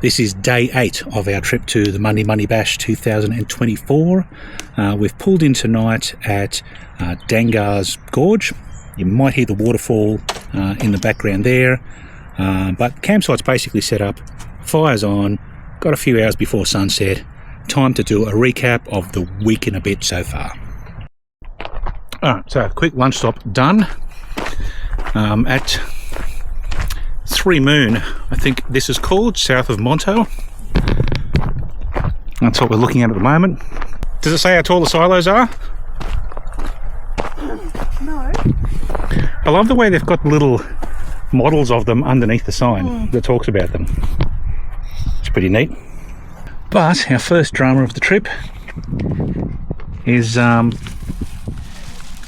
This is day 8 of our trip to the Mundi Mundi Bash 2024. We've pulled in tonight at Dangars Gorge. You might hear the waterfall in the background there, but campsite's basically set up, fire's on, got a few hours before sunset. Time to do a recap of the week and a bit so far. Alright, so a quick lunch stop done at 3 Moon, I think this is called, south of Monto. That's what we're looking at the moment. Does it say how tall the silos are? No. I love the way they've got little models of them underneath the sign that talks about them. It's pretty neat. But our first drama of the trip is, can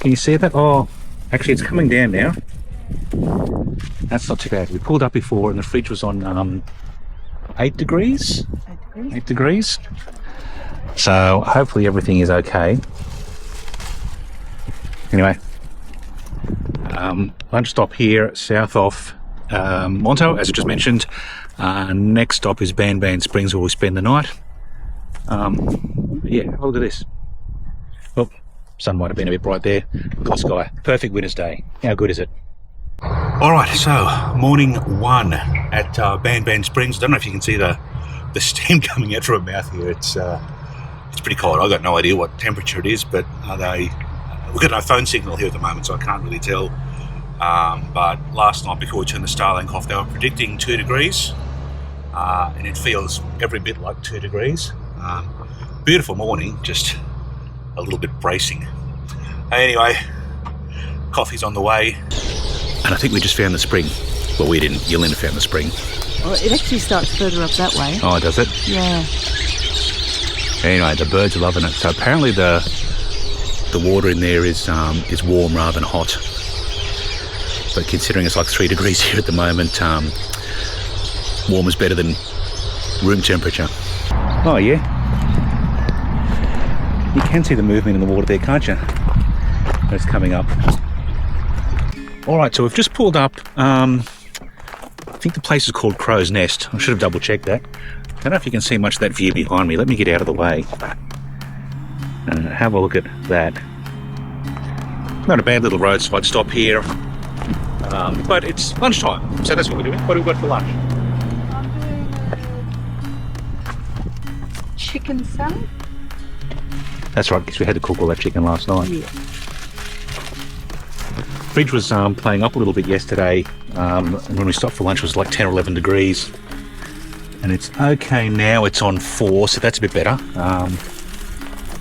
you see that? Oh, actually it's coming down now. That's not too bad. We pulled up before and the fridge was on 8 degrees. 8 degrees. So hopefully everything is okay. Anyway, lunch stop here south of Monto, as I just mentioned. Next stop is Band Springs, where we spend the night. Yeah, look at this. Oh, sun might have been a bit bright there. Look at the sky. Perfect winter's day. How good is it? Alright, so morning 1 at Band Springs. I don't know if you can see the steam coming out from my mouth here. It's pretty cold. I've got no idea what temperature it is, but we've got no phone signal here at the moment, so I can't really tell. But last night before we turned the Starlink off, they were predicting 2 degrees, and it feels every bit like 2 degrees. Beautiful morning, just a little bit bracing. Anyway, coffee's on the way. And I think we just found the spring. Well, we didn't. Yelena found the spring. Well, it actually starts further up that way. Oh, does it? Yeah. Anyway, the birds are loving it. So apparently the water in there is warm rather than hot. But considering it's like 3 degrees here at the moment, warm is better than room temperature. Oh yeah. You can see the movement in the water there, can't you? It's coming up. Alright, so we've just pulled up, I think the place is called Crow's Nest. I should have double checked that. I don't know if you can see much of that view behind me. Let me get out of the way. Have a look at that. Not a bad little roadside stop here. But it's lunchtime, so that's what we're doing. What have we got for lunch? I'm doing chicken salad. That's right, because we had to cook all that chicken last night. Yeah. Fridge was playing up a little bit yesterday, and when we stopped for lunch it was like 10 or 11 degrees. And it's okay now, it's on 4, so that's a bit better.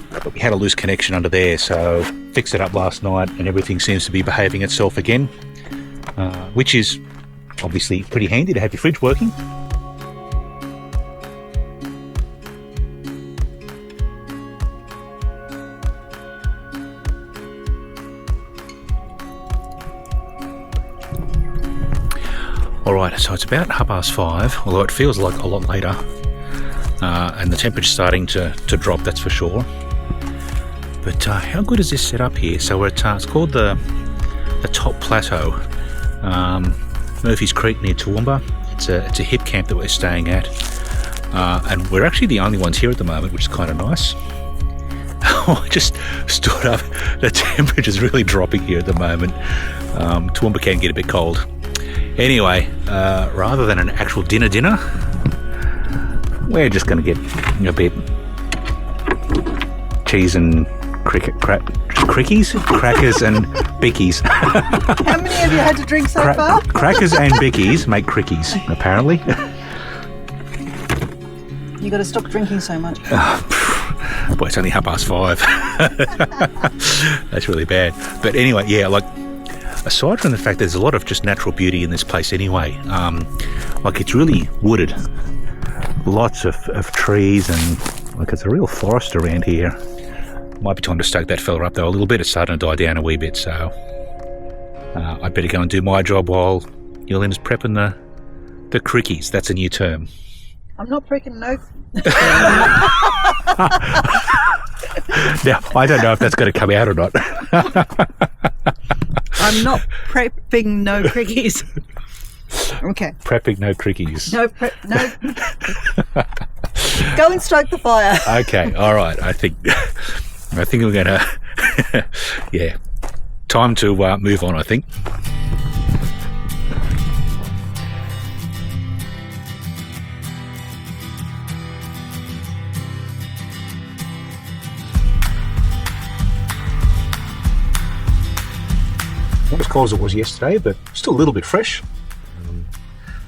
But we had a loose connection under there, so fixed it up last night and everything seems to be behaving itself again. Which is obviously pretty handy to have your fridge working. Alright, so it's about 5:30, although it feels like a lot later. And the temperature's starting to drop, that's for sure. But how good is this set up here? So we're at, it's called the Top Plateau. Murphy's Creek near Toowoomba. It's a hip camp that we're staying at. And we're actually the only ones here at the moment, which is kind of nice. I just stood up. The temperature's really dropping here at the moment. Toowoomba can get a bit cold. Anyway, rather than an actual dinner, we're just going to get a bit cheese and crackers and bickies. How many have you had to drink so far? Crackers and bickies make crickies, apparently. You got to stop drinking so much. Boy, it's only 5:30. That's really bad. But anyway, yeah, like, aside from the fact there's a lot of just natural beauty in this place anyway, like it's really wooded, lots of trees, and like it's a real forest around here. Might be time to stoke that fella up though a little bit. It's starting to die down a wee bit, so I'd better go and do my job while Yolena's prepping the crickies. That's a new term. I'm not pricking no. Now, I don't know if that's going to come out or not. I'm not prepping no crickies. Okay. Prepping no crickies. No, Go and stoke the fire. Okay, all right. I think we're gonna, yeah, time to move on. I think. Not as cold as it was yesterday, but still a little bit fresh.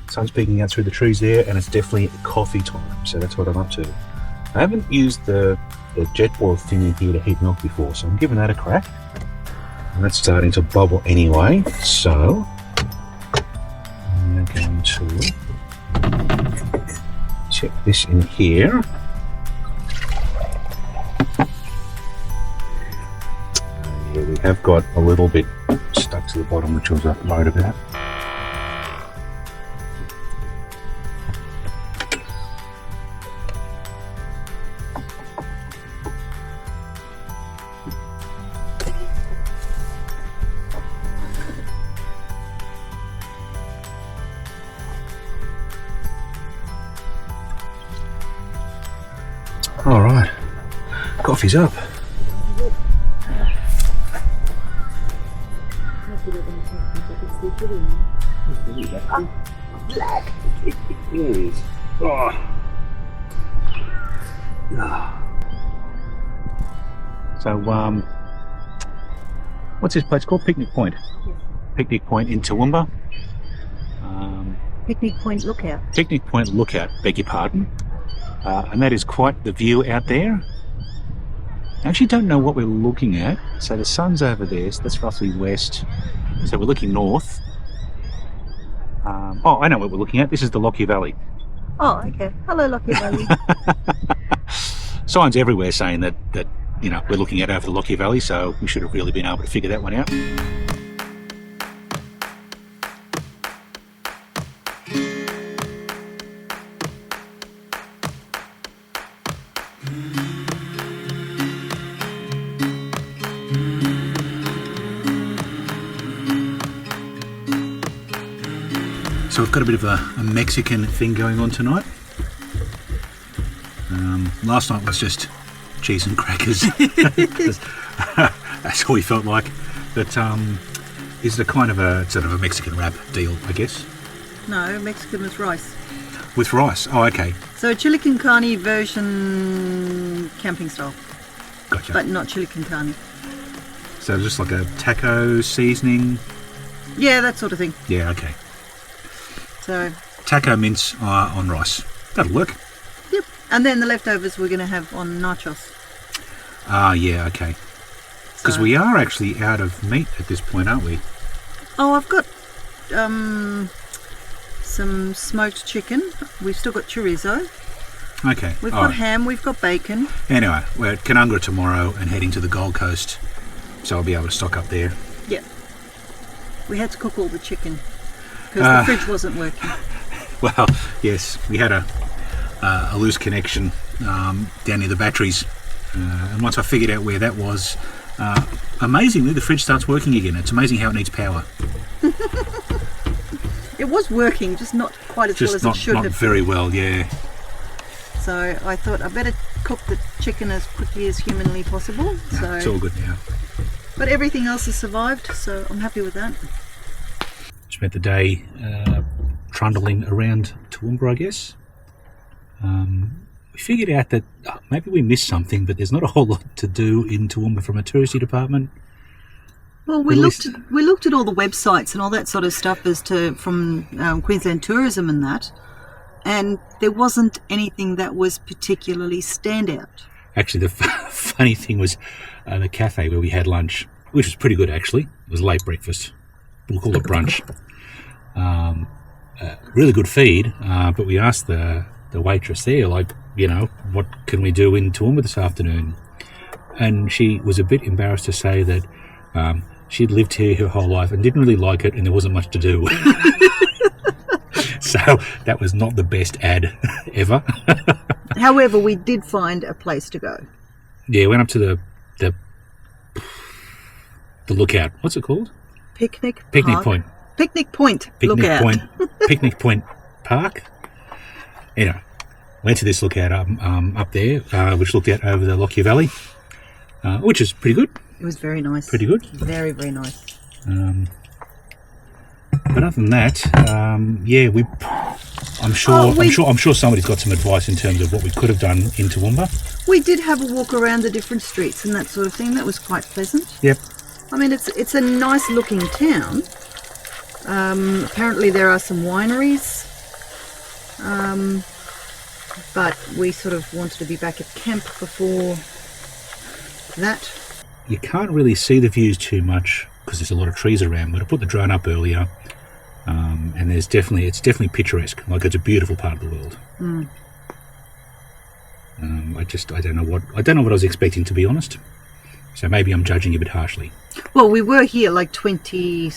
Sun's peeking out through the trees there, and it's definitely coffee time, so that's what I'm up to. I haven't used the jet boil thingy here to heat milk before, so I'm giving that a crack. And that's starting to bubble anyway, so I'm going to check this in here. Yeah, we have got a little bit stuck to the bottom, which I was worried about. All right, coffee's up. Black. Yes. Oh. So, what's this place called? Picnic Point. Yes. Picnic Point in Toowoomba. Picnic Point Lookout. Picnic Point Lookout, beg your pardon. And that is quite the view out there. I actually don't know what we're looking at. So the sun's over there, so that's roughly west. So we're looking north. Oh, I know what we're looking at. This is the Lockyer Valley. Oh, okay. Hello, Lockyer Valley. Signs everywhere saying that you know, we're looking at over the Lockyer Valley, so we should have really been able to figure that one out. So we've got a bit of a Mexican thing going on tonight. Last night was just cheese and crackers. That's all we felt like. But is it a kind of a sort of a Mexican wrap deal, I guess? No, Mexican with rice. With rice? Oh, okay. So chili con carne version camping style. Gotcha. But not chili con carne. So just like a taco seasoning? Yeah, that sort of thing. Yeah, okay. So Taco mince on rice. That'll work. yep. And then the leftovers we're going to have on nachos. Ah, yeah, okay. Because So- we are actually out of meat at this point, aren't we? Oh, I've got some smoked chicken. We've still got chorizo. Okay. We've all got right. ham. We've got bacon. Anyway, we're at Canungra tomorrow and heading to the Gold Coast, so I'll be able to stock up there. Yeah. We had to cook all the chicken because the fridge wasn't working. Well, yes, we had a loose connection down near the batteries, and once I figured out where that was, amazingly the fridge starts working again. It's amazing how it needs power. It was working, just not quite as well Just as not it should have. very well, yeah. So I thought I better cook the chicken as quickly as humanly possible. So, It's all good now. but everything else has survived, so I'm happy with that. Spent the day trundling around Toowoomba, I guess. We figured out that maybe we missed something, but there's not a whole lot to do in Toowoomba from a touristy department. Well, we At looked least- we looked at all the websites and all that sort of stuff as to from Queensland Tourism and that, and there wasn't anything that was particularly standout. Actually, the funny thing was the cafe where we had lunch, which was pretty good actually. It was late breakfast. We'll call it brunch. Really good feed, but we asked the waitress there, like, you know, what can we do in Toowoomba this afternoon? And she was a bit embarrassed to say that she'd lived here her whole life and didn't really like it, and there wasn't much to do. So that was not the best ad ever. However, we did find a place to go. Yeah, went up to the lookout. What's it called? Picnic Picnic Point. Picnic Point. Picnic Lookout. Point. Picnic Point Park. Anyway, went to this lookout up there, which looked out over the Lockyer Valley, which is pretty good. It was very nice. Pretty good. Very, very nice. But other than that, yeah, I'm sure somebody's got some advice in terms of what we could have done in Toowoomba. We did have a walk around the different streets and that sort of thing. That was quite pleasant. Yep. I mean, it's a nice looking town. Apparently there are some wineries. But we sort of wanted to be back at camp before that. You can't really see the views too much because there's a lot of trees around, but I put the drone up earlier, and it's definitely picturesque. Like, it's a beautiful part of the world. I don't know what I was expecting, to be honest. So maybe I'm judging a bit harshly. Well, we were here like 30.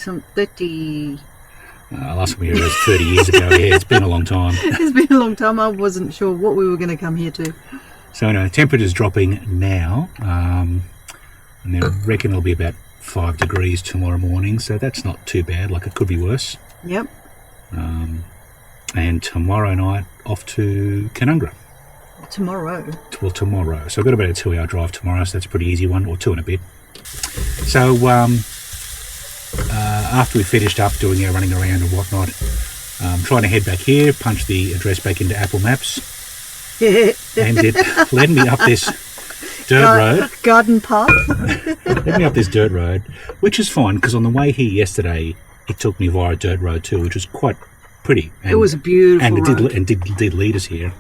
Last time we were here was 30 years ago. Yeah, it's been a long time. It's been a long time. I wasn't sure what we were going to come here to. So anyway, temperature's dropping now, and I reckon it'll be about 5 degrees tomorrow morning, so that's not too bad. Like, it could be worse. Yep. And tomorrow night off to Canungra. Tomorrow. Well, tomorrow. So I've got about a 2-hour drive tomorrow, so that's a pretty easy one, or 2 and a bit. So after we finished up doing our running around and whatnot, I'm trying to head back here, punch the address back into Apple Maps, and it led me up this dirt road. Garden path. Led me up this dirt road, which is fine, because on the way here yesterday, it took me via a dirt road too, which was quite pretty. And, it was a beautiful road. And did lead us here.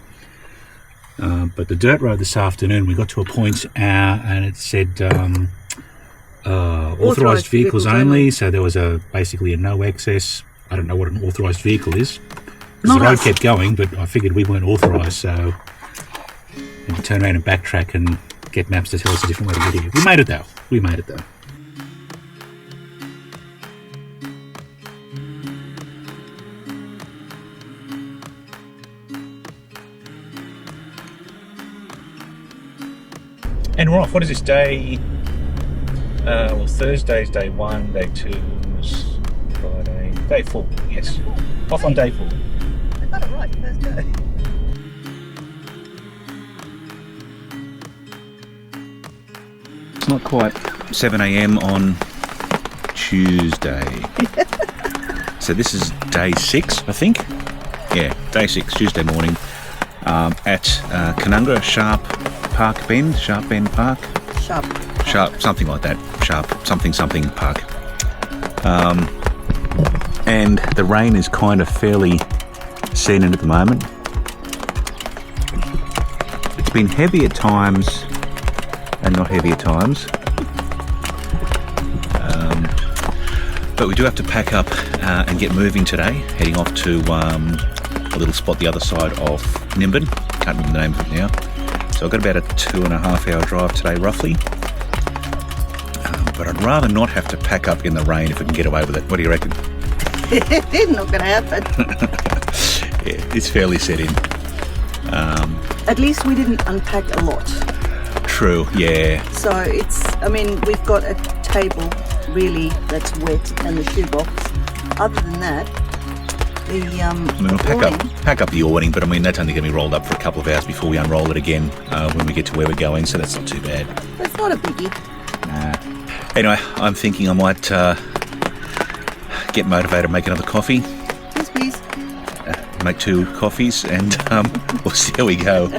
But the dirt road this afternoon, we got to a point and it said authorised vehicles only. So there was basically a no access. I don't know what an authorised vehicle is. The road kept going, but I figured we weren't authorised, so we had to turn around and backtrack and get maps to tell us a different way to get here. We made it though. And we're off. What is this, day? Well, Thursday's day 1, day 2 is Friday. Day 4, yes. Off on day 4. I got it right, first day. It's not quite 7 a.m. on Tuesday. So this is day 6, I think. Yeah, day 6, Tuesday morning, at Canungra, Sharp Bend Park. Sharp, something like that. Sharp, something park. And the rain is kind of fairly set in at the moment. It's been heavy at times and not heavy at times. But we do have to pack up and get moving today, heading off to a little spot the other side of Nimbin. Can't remember the name of it now. So I've got about a 2.5 hour drive today, roughly. But I'd rather not have to pack up in the rain if we can get away with it. What do you reckon? It's not going to happen. Yeah, it's fairly set in. At least we didn't unpack a lot. True, yeah. So we've got a table, really, that's wet, and the shoebox. Other than that, we'll pack up the awning, but that's only going to be rolled up for a couple of hours before we unroll it again when we get to where we're going, so that's not too bad. That's not a biggie. Anyway, I'm thinking I might get motivated to make another coffee. Yes, please. Make 2 coffees, and we'll see how we go.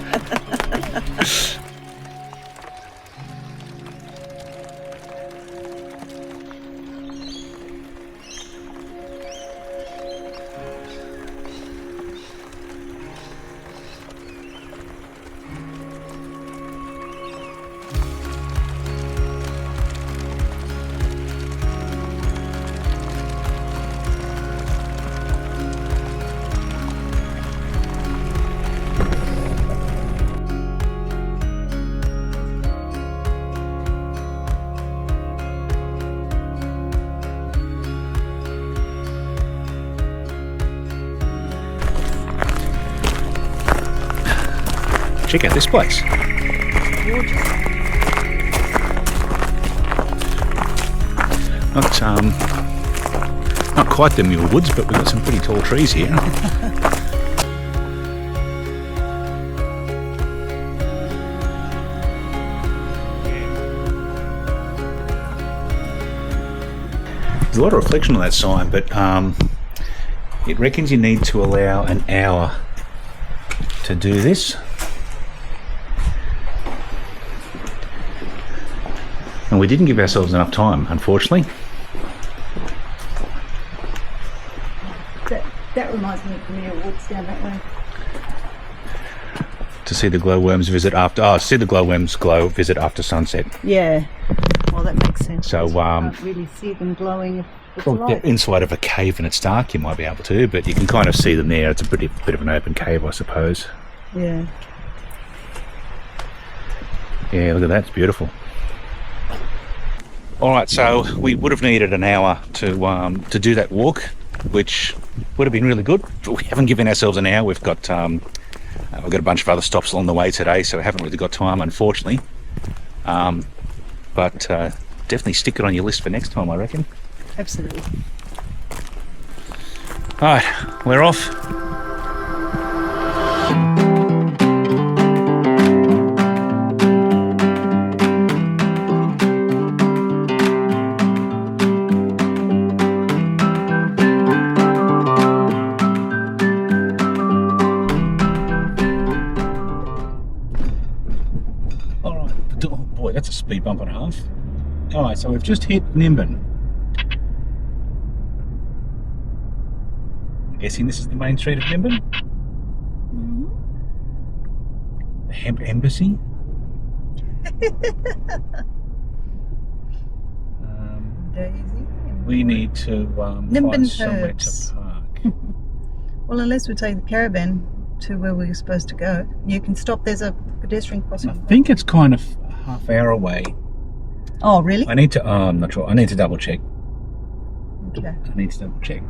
Check out this place. Gorgeous. Not quite the mule woods, but we've got some pretty tall trees here. a lot of reflection on that sign, but it reckons you need to allow an hour to do this. And we didn't give ourselves enough time, unfortunately. That reminds me of Premier Woods down that way. To see the glowworms visit after visit after sunset. Yeah. Well, that makes sense. So you can't really see them glowing. Well, inside of a cave and it's dark, you might be able to, but you can kind of see them there. It's a bit of an open cave, I suppose. Yeah. Yeah, look at that. It's beautiful. All right, so we would have needed an hour to do that walk, which would have been really good. But we haven't given ourselves an hour. We've got a bunch of other stops along the way today, so we haven't really got time, unfortunately. But definitely stick it on your list for next time, I reckon. Absolutely. All right, we're off. That's a speed bump and a half. Alright, so we've just hit Nimbin. I'm guessing this is the main street of Nimbin? Mm-hmm. The Hemp Embassy? Daisy. We need to Nimbin find somewhere Herbs. to park. Well, unless we take the caravan to where we were supposed to go. You can stop, there's a pedestrian crossing. I think it's kind of half hour away. Oh, really? I need to, I'm not sure. I need to double check. Okay. I need to double check.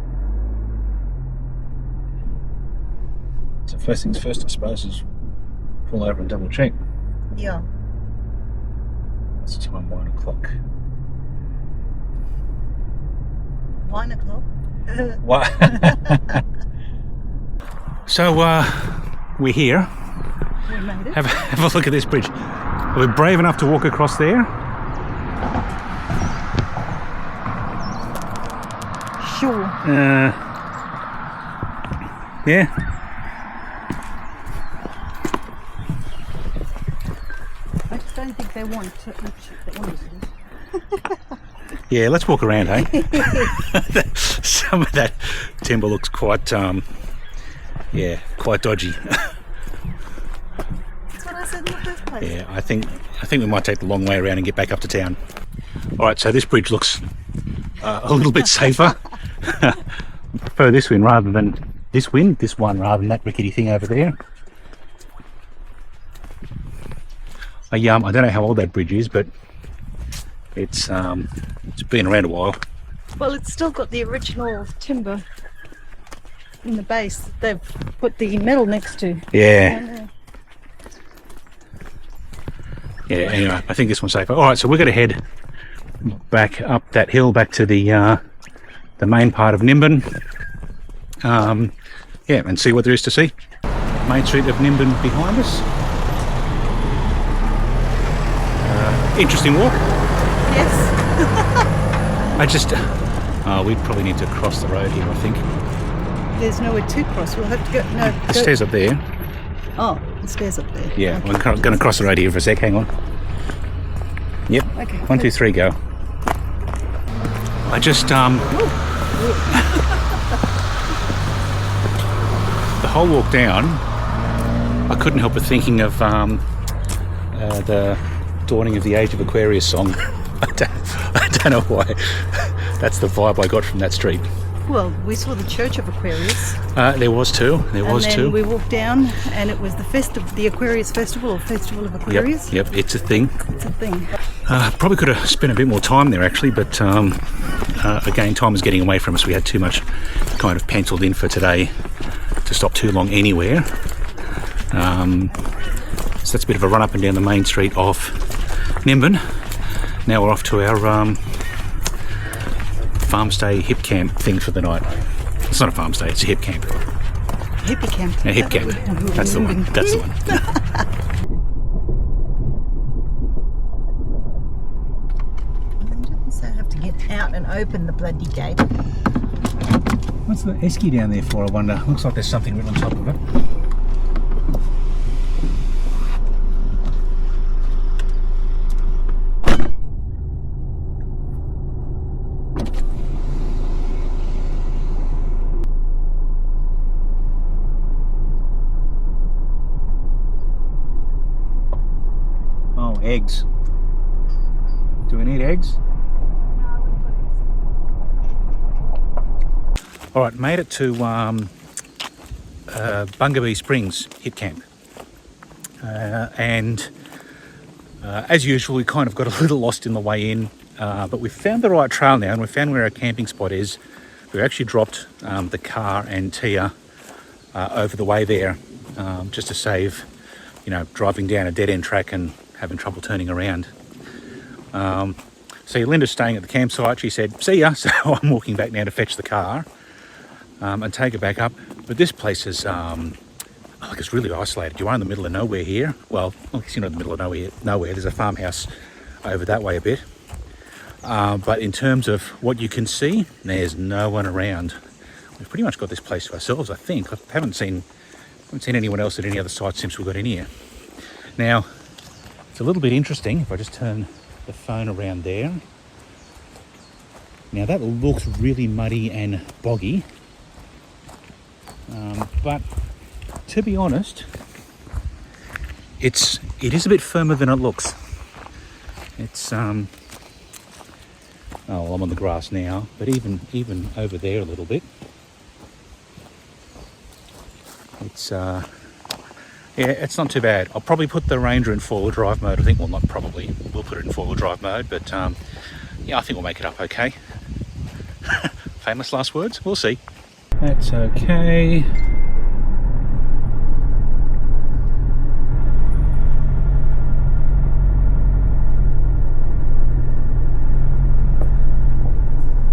So first things first, I suppose, is pull over and double check. Yeah. It's time 1 o'clock. 1 o'clock? What? So, we're here. We made it. Have a look at this bridge. Are we brave enough to walk across there? Sure. Yeah. I just don't think they want to. Yeah, let's walk around, hey? Some of that timber looks quite, quite dodgy. That's what I said in the first place. Yeah, I think we might take the long way around and get back up to town. All right, so this bridge looks a little bit safer. I prefer this one rather than this one rather than that rickety thing over there. I don't know how old that bridge is, but it's been around a while. Well, it's still got the original timber in the base that they've put the metal next to. Yeah. Yeah, anyway, I think this one's safer. All right, so we're going to head back up that hill, back to the main part of Nimbin. And see what there is to see. Main street of Nimbin behind us. Interesting walk. Yes. We'd probably need to cross the road here, I think. There's nowhere to cross. We'll have to go. No. The stairs up there. Oh, the stairs up there. Yeah, Okay. we're going to cross the road here for a sec. Hang on. Yep. Okay. 1, 2, 3, go. I just the whole walk down, I couldn't help but thinking of the Dawning of the Age of Aquarius song. I don't know why. That's the vibe I got from that street. Well, we saw the Church of Aquarius. There was two. And then we walked down, and it was the Aquarius Festival, or Festival of Aquarius. Yep, it's a thing. It's a thing. Probably could have spent a bit more time there actually, but again, time is getting away from us. We had too much kind of penciled in for today to stop too long anywhere. So that's a bit of a run up and down the main street of Nimbin. Now we're off to our farm stay hip camp thing for the night. It's not a farm stay, it's a hip camp. Hippie camp. A hip camp. That's the one. That's the one. So I have to get out and open the bloody gate. What's the esky down there for, I wonder? Looks like there's something written on top of it. Oh, eggs. Do we need eggs? All right, made it to Bungabee Springs hit camp, and as usual, we kind of got a little lost in the way in, but we found the right trail now, and we found where our camping spot is. We actually dropped the car and Tia over the way there, just to save, you know, driving down a dead end track and having trouble turning around. So Linda's staying at the campsite. She said, "See ya." So I'm walking back now to fetch the car. And take it back up. But this place is, like, it's really isolated. You are in the middle of nowhere here. Well, I guess you're not in the middle of nowhere. There's a farmhouse over that way a bit. But in terms of what you can see, there's no one around. We've pretty much got this place to ourselves, I think. I haven't seen anyone else at any other site since we got in here. Now, it's a little bit interesting if I just turn the phone around there. Now that looks really muddy and boggy. But to be honest, it is a bit firmer than it looks. It's oh, well, I'm on the grass now, but even over there a little bit, it's yeah, it's not too bad. I'll probably put the Ranger in 4-wheel drive mode. I think, well, not probably, we'll put it in 4-wheel drive mode, but yeah, I think we'll make it up okay. Famous last words, we'll see. That's okay.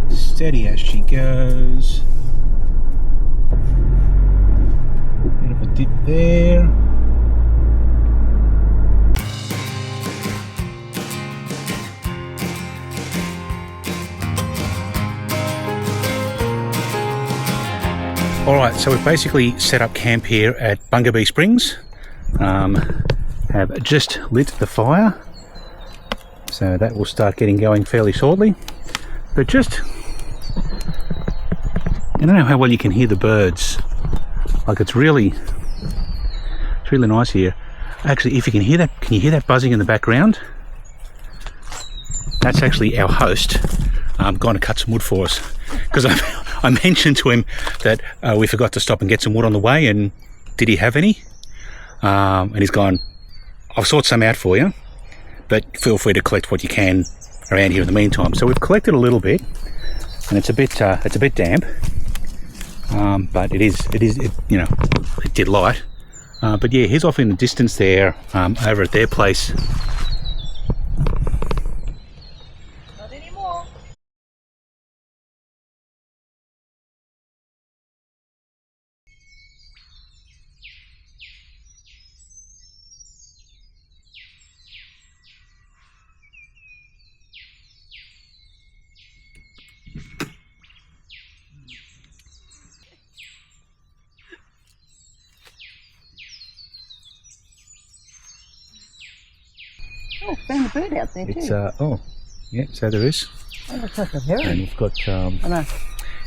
Steady as she goes. Bit of a dip there. Alright, so we've basically set up camp here at Bungabee Springs. Have just lit the fire, so that will start getting going fairly shortly. But just, I don't know how well you can hear the birds. Like, it's really nice here. Actually, if you can hear that, can you hear that buzzing in the background? That's actually our host gone to cut some wood for us, because I mentioned to him that we forgot to stop and get some wood on the way, and did he have any? And he's gone, "I'll sort some out for you, but feel free to collect what you can around here in the meantime." So we've collected a little bit, and it's a bit damp, but it you know, it did light. But yeah, he's off in the distance there, over at their place. Not anymore. Oh, found a bird out there It's too. oh, yeah, so there is. Oh, looks like a heron. And we've got I know,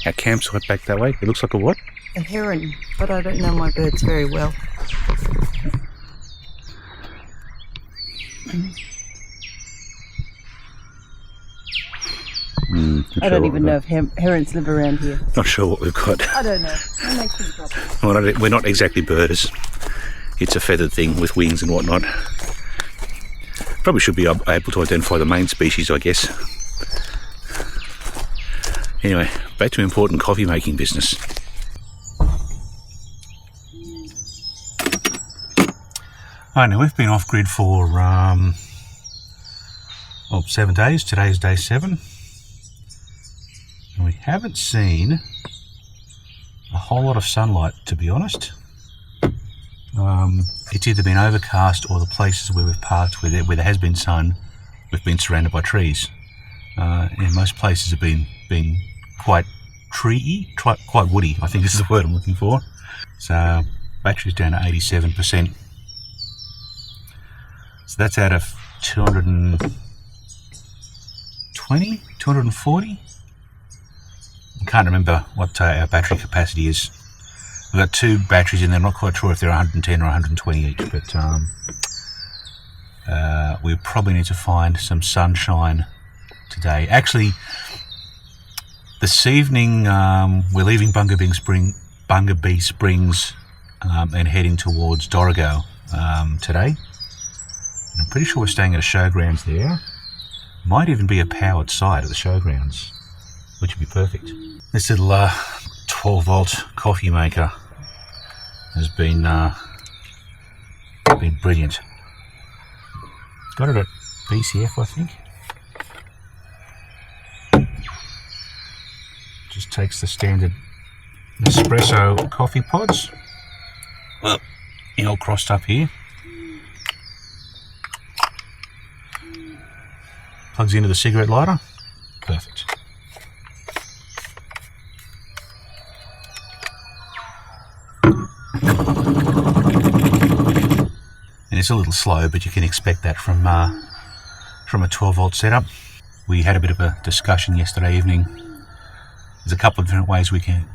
our campsite back that way. It looks like a what? a heron, but I don't know my birds very well. I don't even know if herons live around here. Not sure what we've got. I don't know. That makes me trouble. Well, we're not exactly birders. It's a feathered thing with wings and whatnot. Probably should be able to identify the main species, I guess. Anyway, back to important coffee making business. Alright, now we've been off grid for 7 days. Today's day 7. And we haven't seen a whole lot of sunlight, to be honest. It's either been overcast, or the places where we've parked where there has been sun, we've been surrounded by trees. And most places have been quite treey, quite woody, I think is the word I'm looking for. So battery's down to 87%. So that's out of 220, 240? I can't remember what our battery capacity is. We've got two batteries in there. I'm not quite sure if they're 110 or 120 each, but we probably need to find some sunshine today. Actually, this evening we're leaving Bungabee Springs and heading towards Dorrigo today. And I'm pretty sure we're staying at a showgrounds there. Might even be a powered site at the showgrounds, which would be perfect. This little 12-volt coffee maker has been brilliant. Got it at BCF, I think. Just takes the standard espresso coffee pods. Well, all crossed up here. Plugs into the cigarette lighter. Perfect. And it's a little slow, but you can expect that from a 12-volt setup. We had a bit of a discussion yesterday evening. There's a couple of different ways we can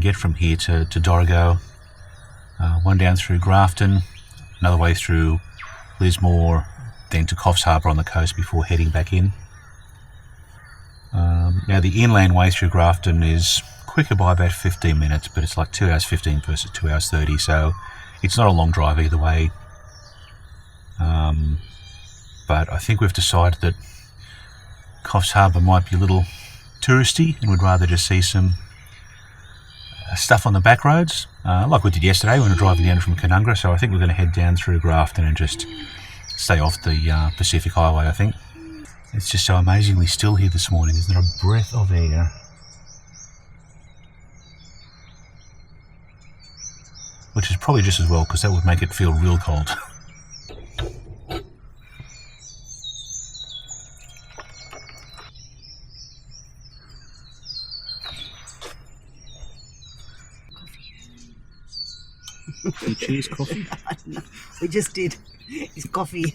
get from here to Dorrigo. One down through Grafton, another way through Lismore, then to Coffs Harbour on the coast before heading back in. Now the inland way through Grafton is quicker by about 15 minutes, but it's like 2 hours 15 versus 2 hours 30, so it's not a long drive either way. But I think we've decided that Coffs Harbour might be a little touristy and we'd rather just see some stuff on the back roads, like we did yesterday when we were driving down from Canungra. So I think we're going to head down through Grafton and just stay off the Pacific Highway, I think. It's just so amazingly still here this morning. There's not a breath of air. Which is probably just as well, because that would make it feel real cold. You cheers coffee? No, we just did. It's coffee.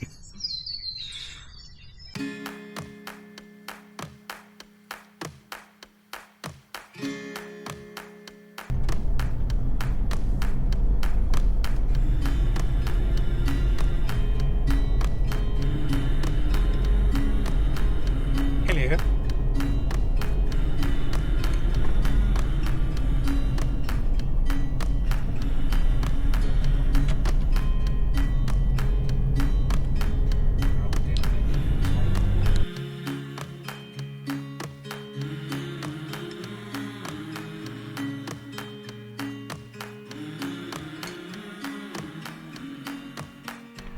Hello.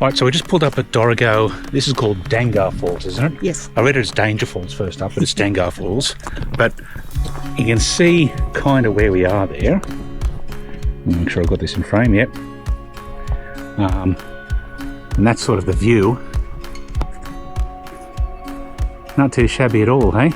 Right, so we just pulled up at Dorrigo. This is called Dangars Falls, isn't it? Yes. I read it as Danger Falls first up, but it's Dangars Falls. But you can see kind of where we are there. Make sure I've got this in frame, yep. And that's sort of the view. Not too shabby at all, hey?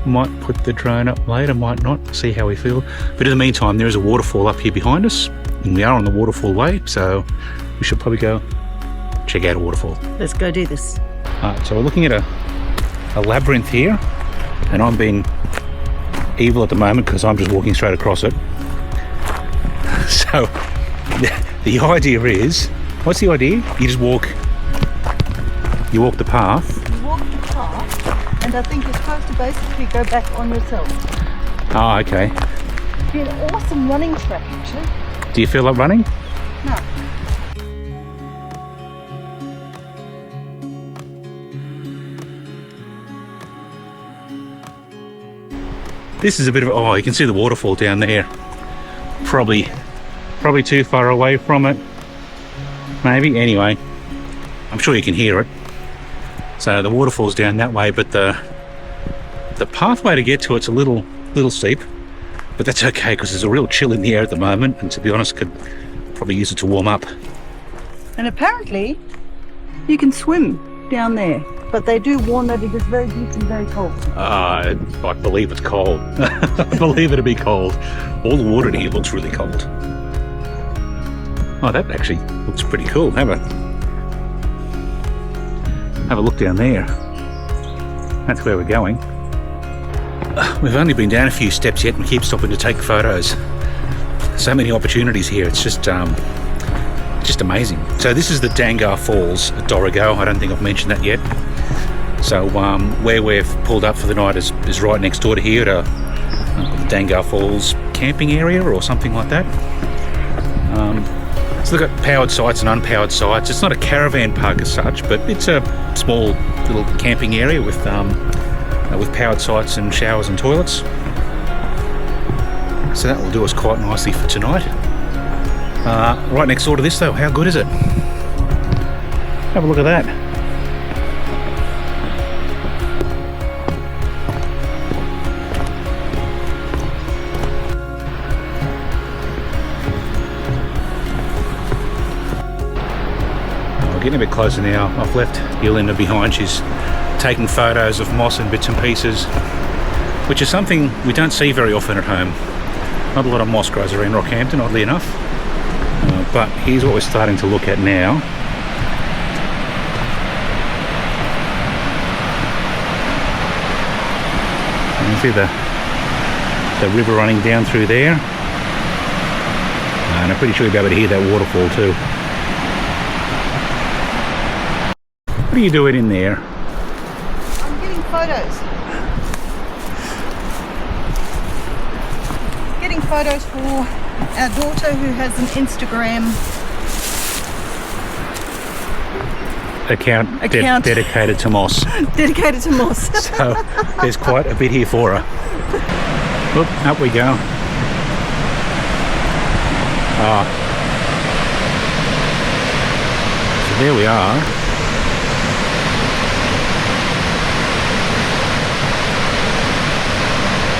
Might put the drone up later, might not, see how we feel. But in the meantime, there is a waterfall up here behind us, and we are on the waterfall way, so we should probably go check out a waterfall. Let's go do this. So we're looking at a labyrinth here, and I'm being evil at the moment because I'm just walking straight across it. So the idea is, what's the idea? You just walk the path. You walk the path, and I think you're supposed to basically go back on yourself. Oh, okay. It'd be an awesome running track, actually. Do you feel like running? No. This is a bit of you can see the waterfall down there. Probably too far away from it. Maybe, anyway. I'm sure you can hear it. So the waterfall's down that way, but the pathway to get to it's a little steep. But that's okay because there's a real chill in the air at the moment, and to be honest, could Probably use it to warm up. And apparently, you can swim down there. But they do warn that it is very deep and very cold. I believe it's cold. I believe it'll be cold. All the water in here looks really cold. Oh, that actually looks pretty cool. Have a look down there. That's where we're going. We've only been down a few steps yet and we keep stopping to take photos. So many opportunities here. It's just amazing. So this is the Dangars Falls at Dorrigo. I don't think I've mentioned that yet. So where we've pulled up for the night is right next door to here to the Dangars Falls camping area or something like that. So they've got powered sites and unpowered sites. It's not a caravan park as such, but it's a small little camping area with powered sites and showers and toilets. So that will do us quite nicely for tonight. Right next door to this though, how good is it? Have a look at that. We're getting a bit closer now. I've left Yolanda behind. She's taking photos of moss and bits and pieces, which is something we don't see very often at home. Not a lot of moss grows around Rockhampton, oddly enough. But here's what we're starting to look at now. You can see the river running down through there. And I'm pretty sure you'll be able to hear that waterfall too. What are you doing in there? I'm getting photos. Getting photos for our daughter who has an Instagram account. Dedicated to moss. Dedicated to moss. So there's quite a bit here for her. Oop, up we go. So there we are.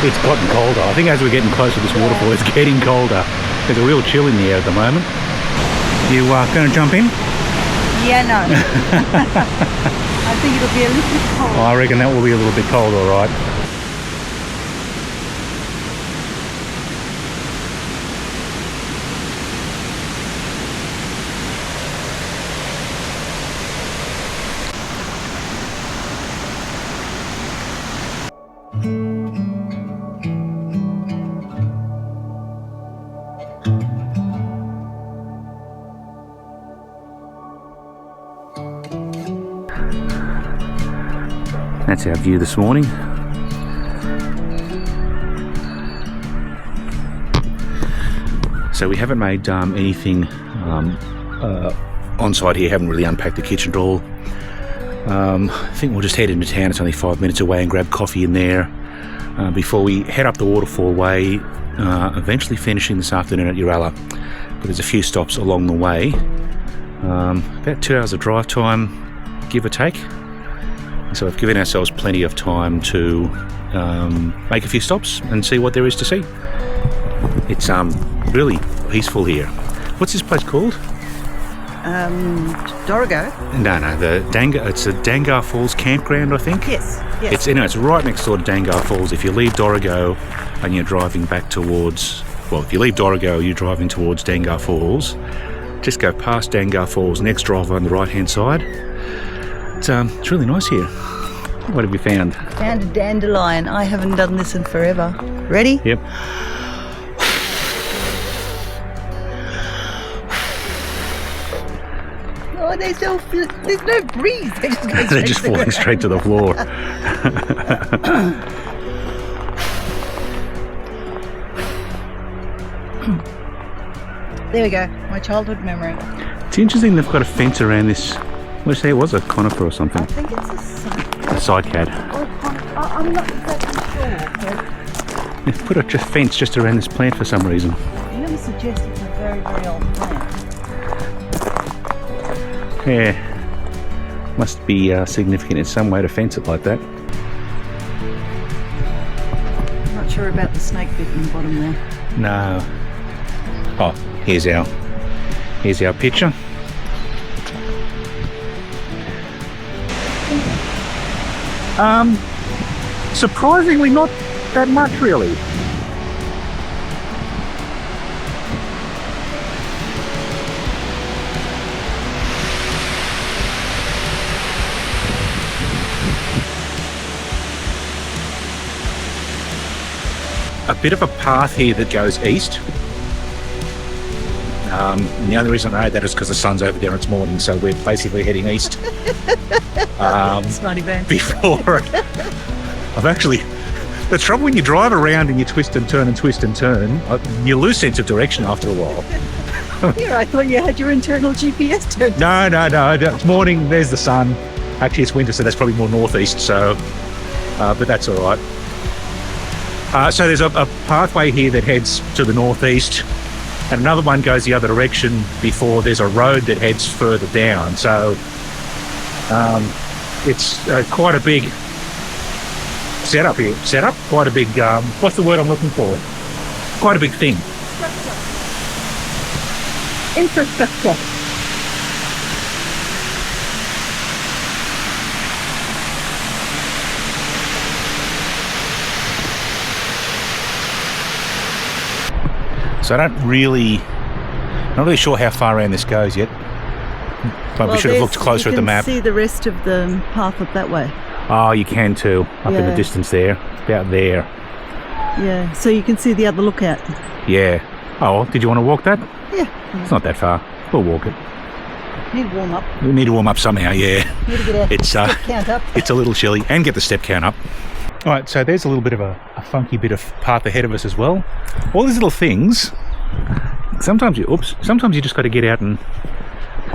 It's gotten colder. I think as we're getting closer to this waterfall, it's getting colder. There's a real chill in the air at the moment. You going to jump in? Yeah, no. I think it'll be a little bit cold. I reckon that will be a little bit cold, all right. That's our view this morning. So we haven't made anything on site here, haven't really unpacked the kitchen at all. I think we'll just head into town, it's only 5 minutes away, and grab coffee in there before we head up the Waterfall way, eventually finishing this afternoon at Uralla. But there's a few stops along the way. About 2 hours of drive time, give or take. So we've given ourselves plenty of time to make a few stops and see what there is to see. It's really peaceful here. What's this place called? Dorrigo? No, it's the Dangars Falls campground, I think. Yes. It's right next door to Dangars Falls. If you leave Dorrigo and you're driving back towards, if you leave Dorrigo, you're driving towards Dangars Falls, just go past Dangars Falls, next drive on the right-hand side. It's really nice here. What have you found? Found a dandelion. I haven't done this in forever. Ready? Yep. Oh, there's no breeze. They just go They're just falling straight to the floor. There we go. My childhood memory. It's interesting they've got a fence around this. What did you say it was? A conifer or something? I think it's a cycad. A cycad. I'm not exactly sure, but They've put a fence just around this plant for some reason. I'm going to suggest it's a very, very old plant. Yeah. Must be significant in some way to fence it like that. I'm not sure about the snake bit in the bottom there. No. Oh, here's our Here's our picture. Surprisingly not that much really. A bit of a path here that goes east. And the only reason I know that is because the sun's over there and it's morning, so we're basically heading east. Smarty van. Before I've actually, the trouble when you drive around and you twist and turn and twist and turn, you lose sense of direction after a while. Here, I thought you had your internal GPS turned. No, it's morning, there's the sun. Actually it's winter, so that's probably more northeast, so but that's all right. So there's a pathway here that heads to the northeast, and another one goes the other direction before there's a road that heads further down. So it's quite a big setup here. Quite a big, what's the word I'm looking for? Quite a big thing. Infrastructure. So I not really sure how far around this goes yet. But we should have looked closer at the map. You can see the rest of the path up that way. Oh, you can too, up in the distance there, about there. Yeah, so you can see the other lookout. Yeah. Oh, did you want to walk that? Yeah. It's not that far. We'll walk it. Need to warm up. We need to warm up somehow, yeah. Need to get our step count up. It's a little chilly, and get the step count up. All right, so there's a little bit of a funky bit of path ahead of us as well. All these little things, sometimes you just got to get out and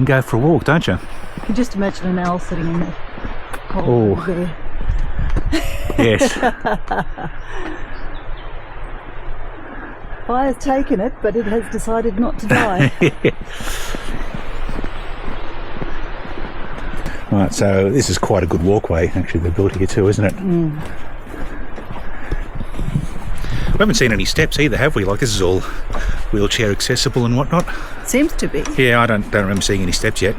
go for a walk, don't you? You can just imagine an owl sitting in there. Oh, there. Yes. Fire's taken it, but it has decided not to die. Right, so this is quite a good walkway, actually, they've built here too, isn't it? Mm. We haven't seen any steps either, have we? Like, this is all wheelchair accessible and whatnot. Seems to be. Yeah, I don't remember seeing any steps yet.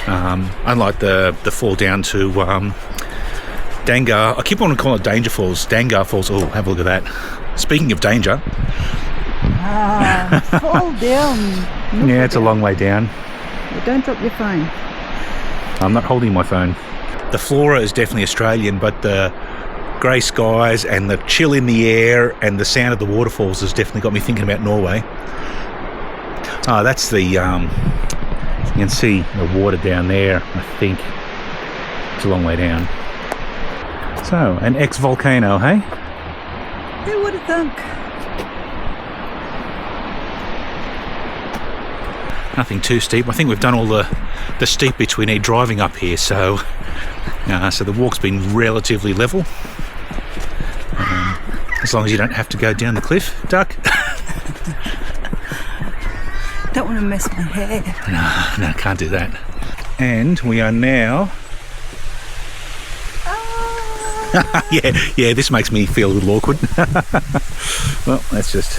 Unlike the fall down to Dangar. I keep on calling it Danger Falls. Dangar Falls. Oh, have a look at that. Speaking of danger. Fall down. Yeah, it's a long way down. But don't drop your phone. I'm not holding my phone. The flora is definitely Australian, but the grey skies and the chill in the air and the sound of the waterfalls has definitely got me thinking about Norway. Oh, that's the, you can see the water down there, I think. It's a long way down. So, an ex-volcano, hey? Who would have thunk? Nothing too steep. I think we've done all the steep bits we need driving up here, so the walk's been relatively level. As long as you don't have to go down the cliff, duck. Don't want to mess my hair. No, can't do that. And we are now... yeah, this makes me feel a little awkward. Well, let's just...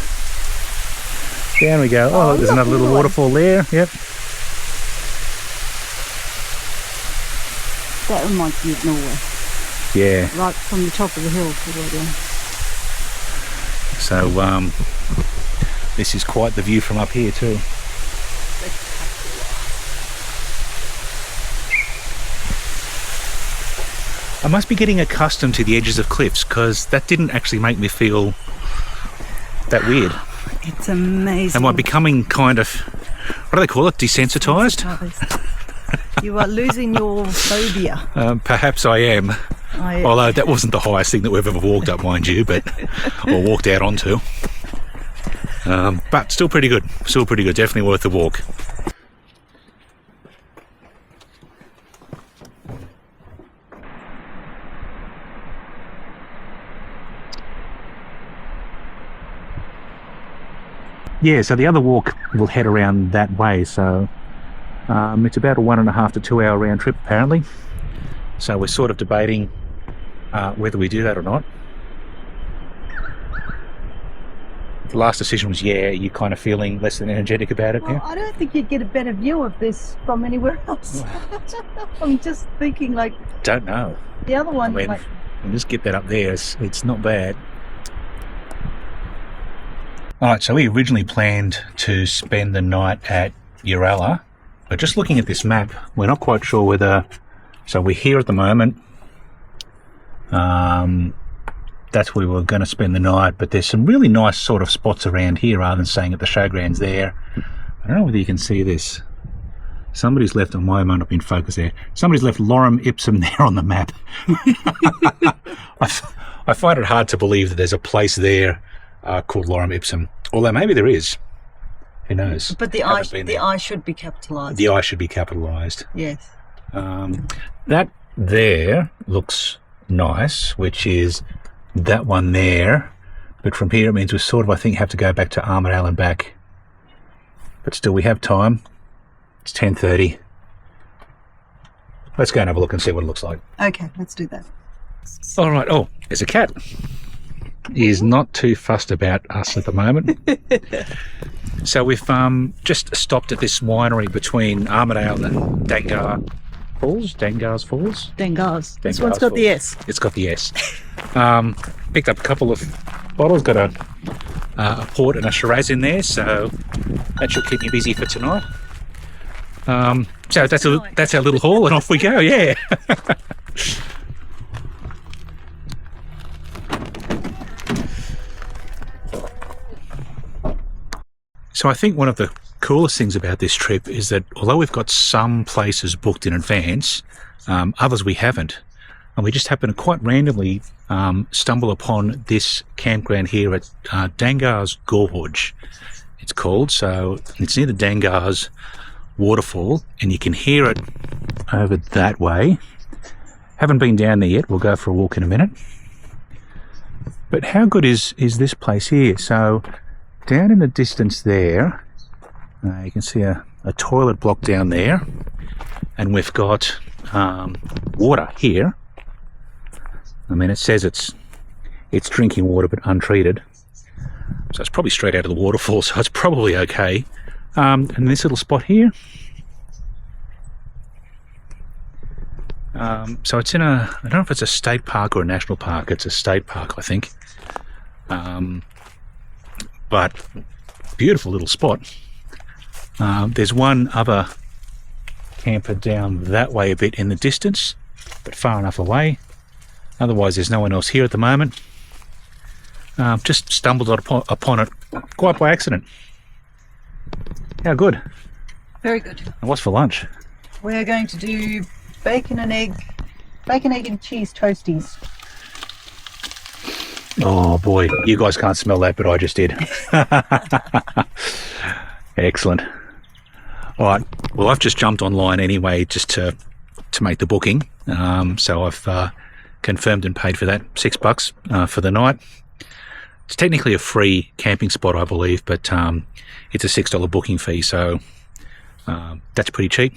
Down we go. Oh, there's another little waterfall there. Yep. That reminds me of Norway. Yeah. Right from the top of the hill all the way down. So, this is quite the view from up here too. I must be getting accustomed to the edges of cliffs, because that didn't actually make me feel that weird. It's amazing. Am I becoming kind of, what do they call it, desensitised? You are losing your phobia. Perhaps I am. Although that wasn't the highest thing that we've ever walked up, mind you, or walked out onto. But still pretty good. Definitely worth the walk. Yeah, so the other walk will head around that way, so it's about a 1.5 to 2 hour round trip apparently. So we're sort of debating whether we do that or not. the last decision was, yeah, you're kind of feeling less than energetic about it Well, now? I don't think you'd get a better view of this from anywhere else. I'm just thinking, like, Don't know. the other one, I mean, like, and just get that up there. It's not bad. All right, so we originally planned to spend the night at Uralla, but just looking at this map, we're not quite sure whether... So we're here at the moment. That's where we're going to spend the night, but there's some really nice sort of spots around here rather than staying at the showgrounds there. I don't know whether you can see this. Somebody's left, on my might not be in focus there, somebody's left Lorem Ipsum there on the map. I find it hard to believe that there's a place there called Lorem Ipsum, although maybe there is. Who knows? but the I should be capitalised. The I should be capitalised. Yes. That there looks nice, which is that one there, but from here it means we sort of, I think, have to go back to Armidale and back. But still, we have time. It's 10:30. Let's go and have a look and see what it looks like. Okay, let's do that. All right. Oh, there's a cat. He is not too fussed about us at the moment. So we've just stopped at this winery between Armidale and Dangars Falls. Dangars. This Dangars one's got Falls. the S. It's got the S. Picked up a couple of bottles, got a port and a Shiraz in there, so that should keep me busy for tonight. So that's our little haul, and off we go. Yeah. So I think one of the coolest things about this trip is that although we've got some places booked in advance, others we haven't. And we just happen to quite randomly stumble upon this campground here at Dangars Gorge, it's called. So it's near the Dangars Waterfall, and you can hear it over that way. Haven't been down there yet. We'll go for a walk in a minute. But how good is this place here? So down in the distance there, you can see a toilet block down there, and we've got water here. I mean, it says it's drinking water but untreated, so it's probably straight out of the waterfall, so it's probably okay. And this little spot here, so it's in I don't know if it's a state park or a national park. It's a state park, I think. But beautiful little spot. There's one other camper down that way a bit in the distance, but far enough away. Otherwise, there's no one else here at the moment. Just stumbled upon it quite by accident. How good. Very good. And what's for lunch? We're going to do bacon, egg and cheese toasties. Oh boy, you guys can't smell that, but I just did. Excellent. All right, well, I've just jumped online anyway just to make the booking. So I've confirmed and paid for that, $6 for the night. It's technically a free camping spot, I believe, but it's a $6 booking fee, so that's pretty cheap.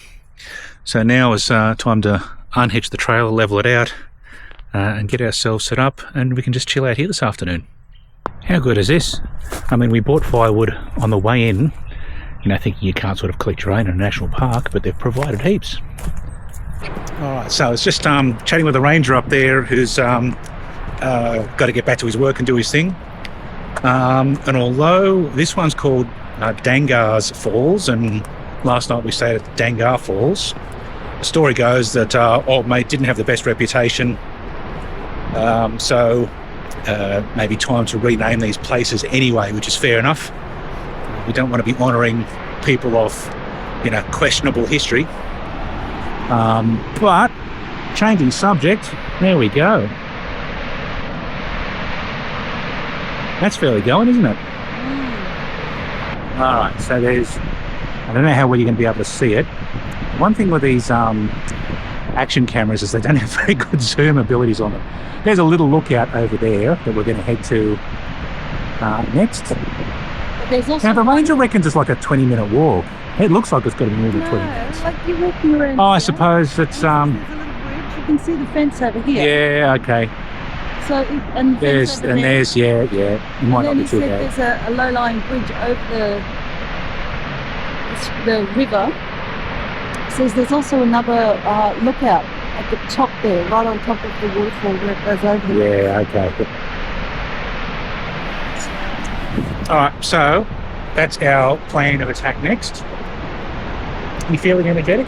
So now is time to unhitch the trailer, level it out, and get ourselves set up, and we can just chill out here this afternoon. How good is this? I mean, we bought firewood on the way in, thinking you can't sort of collect your own in a national park, but they've provided heaps. Alright, so it's just chatting with the ranger up there who's got to get back to his work and do his thing. And although this one's called Dangars Falls, and last night we stayed at Dangar Falls, the story goes that old mate didn't have the best reputation, so maybe time to rename these places anyway, which is fair enough. We don't want to be honouring people of questionable history. But changing subject, there we go. That's fairly going, isn't it? All right, so I don't know how well you're going to be able to see it. One thing with these action cameras is they don't have very good zoom abilities on them. There's a little lookout over there that we're going to head to next. There's also Now, the ranger reckons it's like a 20-minute walk. It looks like it's got to be more than 20 minutes. like you're walking around. Oh, I suppose it's... There's a little bridge. You can see the fence over here. Yeah, okay. So, and There's, and there's, yeah. You might not and then be he too said bad. there's a low-lying bridge over the river. Says there's also another lookout at the top there, right on top of the waterfall where it goes over. Yeah, okay. Alright, so that's our plan of attack next. You feeling energetic?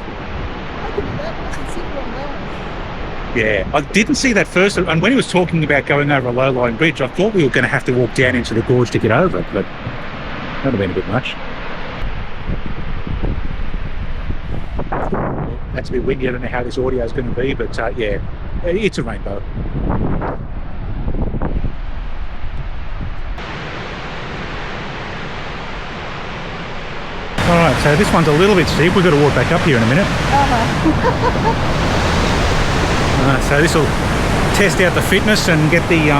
Yeah, I didn't see that first, and when he was talking about going over a low-lying bridge, I thought we were going to have to walk down into the gorge to get over it, but that would have been a bit much. That's a bit windy. I don't know how this audio is going to be, but yeah, it's a rainbow. All right, so this one's a little bit steep. We've got to walk back up here in a minute. So this will test out the fitness and get the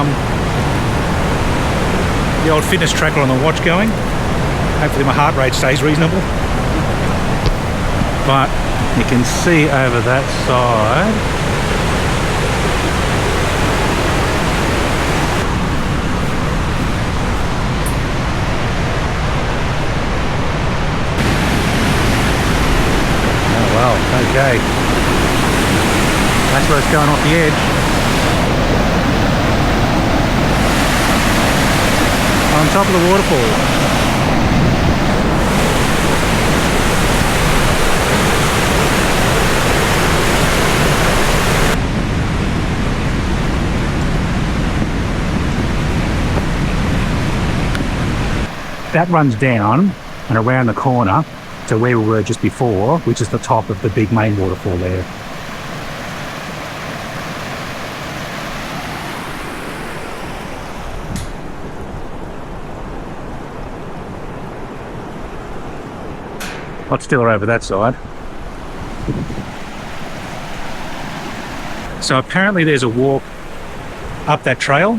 old fitness tracker on the watch going. Hopefully my heart rate stays reasonable. But you can see over that side. Oh wow, okay. That's where it's going off the edge. On top of the waterfall. That runs down and around the corner to where we were just before, which is the top of the big main waterfall there. Lot stiller over that side. So apparently there's a walk up that trail,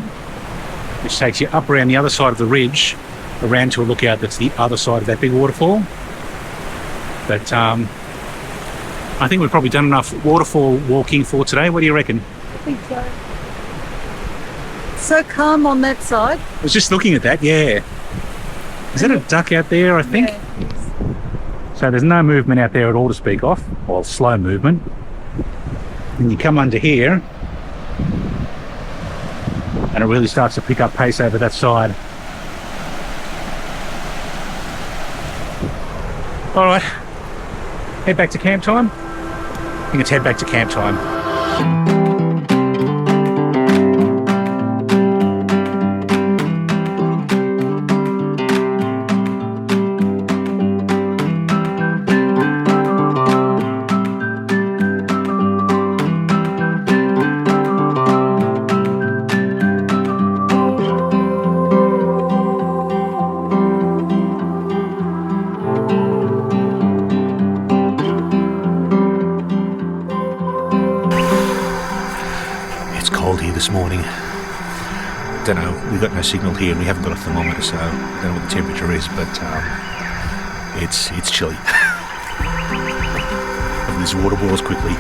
which takes you up around the other side of the ridge, around to a lookout that's the other side of that big waterfall. But I think we've probably done enough waterfall walking for today. What do you reckon? I think so. So calm on that side. I was just looking at that, yeah. Is that a duck out there, I think? Yeah. So there's no movement out there at all to speak of, or slow movement. And you come under here, and it really starts to pick up pace over that side. All right, head back to camp time. I think it's head back to camp time. This morning, don't know, we've got no signal here and we haven't got a thermometer, so I don't know what the temperature is, but it's chilly. This water boils quickly.